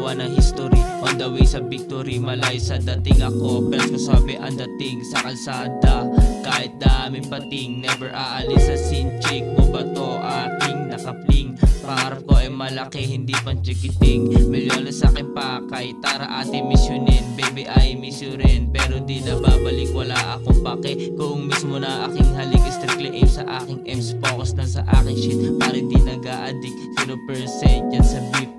gumawa ng history. On the way sa victory, malayo sa dating ako, pero ko sabi ang dating sa kalsada. Kahit daming pating, never aalis sa scene. Chick mo ba to aking nakapling? Pangarap ko ay malaki, hindi pang chikiting. Milyon na sa akin pakay, tara ate misyonin. Baby I miss you rin, pero di na babalik, wala akong pake. Kung miss mo na aking halik, strictly aim sa aking M's. Focus na sa aking shit, para di nag-a-addict. 0% yan sa beef,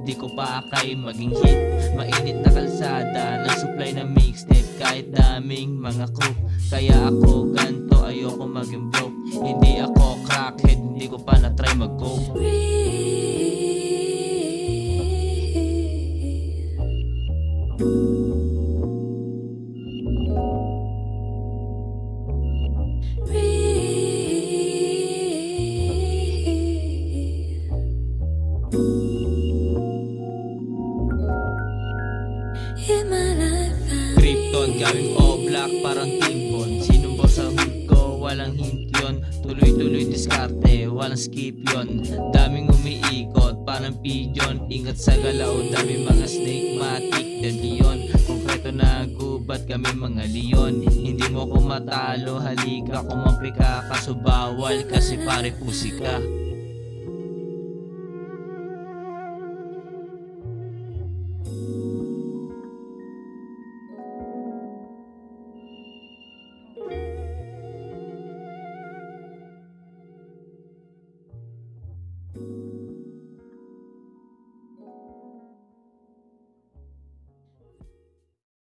di ko pa akay maging hit. Mainit na kalsada, ng supply na mixtape. Kahit daming mga crook, kaya ako ganto, ayoko maging broke. Hindi ako crackhead, hindi ko pa na-try mag-coke. Krypton, gawing O-Block parang timbon. Sinumbo sa hood ko, walang hint yun. Tuloy-tuloy diskarte, walang skip yun. Daming umiikot, parang pigeon. Ingat sa galaw, daming mga snake matic, deadly yun. Konkreto na gubat kami mga leon. Hindi mo ko matalo, halika kumampi ka. Kaso bawal kasi pare pusi ka.